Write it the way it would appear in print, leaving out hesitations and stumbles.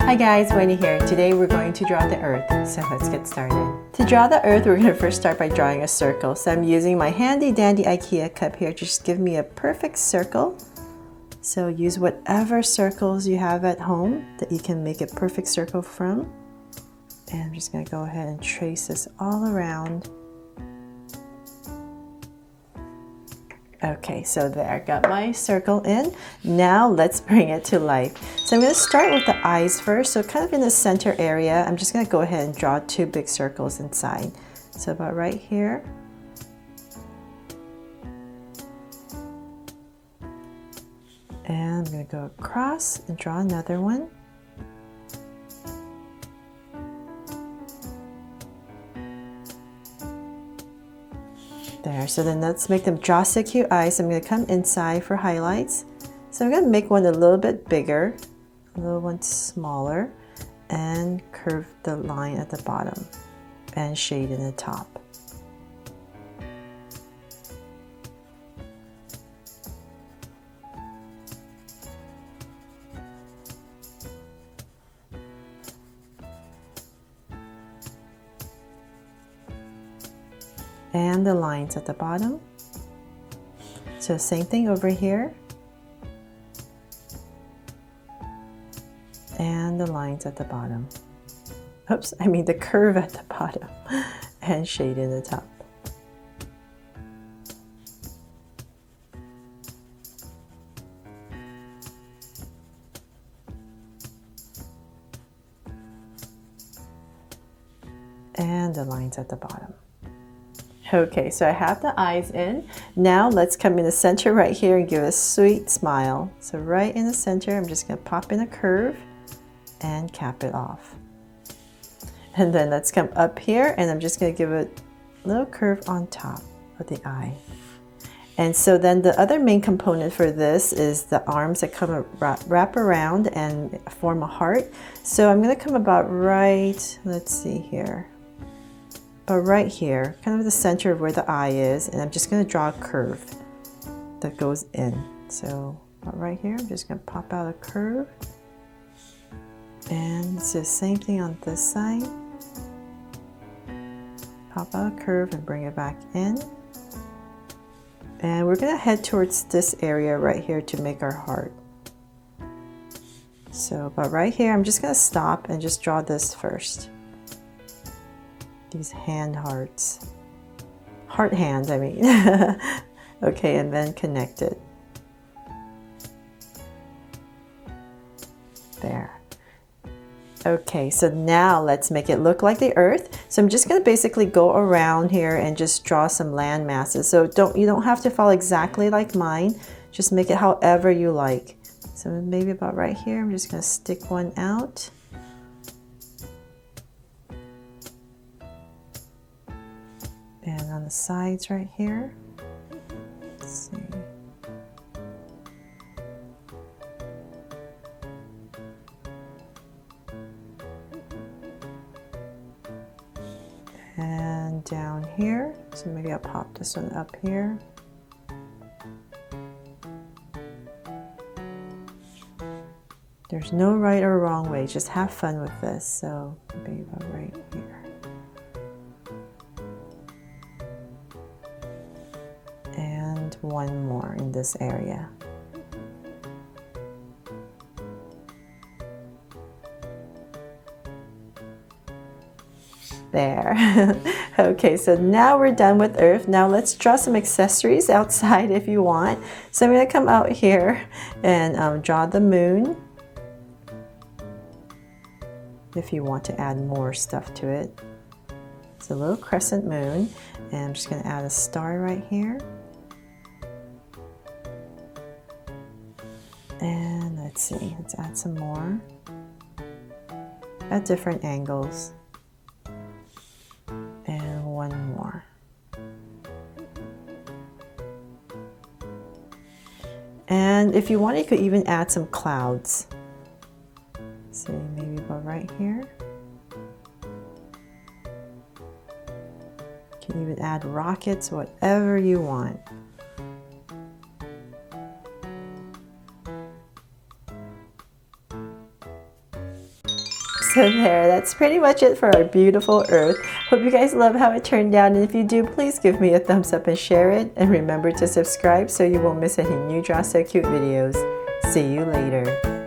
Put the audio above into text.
Hi guys, Wendy here. Today we're going to draw the earth, so let's get started. To draw the earth, we're going to first start by drawing a circle. So I'm using my handy dandy IKEA cup here to just give me a perfect circle. So use whatever circles you have at home that you can make a perfect circle from. And I'm just going to go ahead and trace this all around. Okay, so there, I got my circle in. Now let's bring it to life. So I'm going to start with the eyes first. So kind of in the center area, I'm just going to go ahead and draw two big circles inside. So about right here. And I'm going to go across and draw another one. There, so then let's make them draw so cute eyes. I'm going to come inside for highlights. So I'm going to make one a little bit bigger, a little one smaller, and curve the line at the bottom and shade in the top. And the lines at the bottom. So same thing over here. And the lines at the bottom. Oops, I mean the curve at the bottom. And shade in the top. And the lines at the bottom. Okay, so I have the eyes in. Now let's come in the center right here and give a sweet smile. So right in the center, I'm just going to pop in a curve and cap it off. And then let's come up here and I'm just going to give a little curve on top of the eye. And so then the other main component for this is the arms that come wrap around and form a heart. So I'm going to come about right, let's see here. But right here, kind of the center of where the eye is, and I'm just going to draw a curve that goes in. So right here, I'm just going to pop out a curve. And it's the same thing on this side. Pop out a curve and bring it back in. And we're going to head towards this area right here to make our heart. So but right here, I'm just going to stop and just draw this first. These hand hearts. Heart hands, I mean. Okay, and then connect it. There. Okay, so now let's make it look like the earth. So I'm just going to basically go around here and just draw some land masses. So you don't have to follow exactly like mine. Just make it however you like. So maybe about right here, I'm just going to stick one out. And on the sides right here, let's see. And down here, so maybe I'll pop this one up here. There's no right or wrong way, just have fun with this. So maybe about right here. And one more in this area. There. Okay, so now we're done with Earth. Now let's draw some accessories outside if you want. So I'm going to come out here and draw the moon. If you want to add more stuff to it. It's a little crescent moon. And I'm just going to add a star right here. And let's see, let's add some more at different angles. And one more. And if you want, you could even add some clouds. See, maybe about right here. You can even add rockets, whatever you want. So there, that's pretty much it for our beautiful earth. Hope you guys love how it turned out, and if you do, please give me a thumbs up and share it. And remember to subscribe so you won't miss any new Draw So Cute videos. See you later.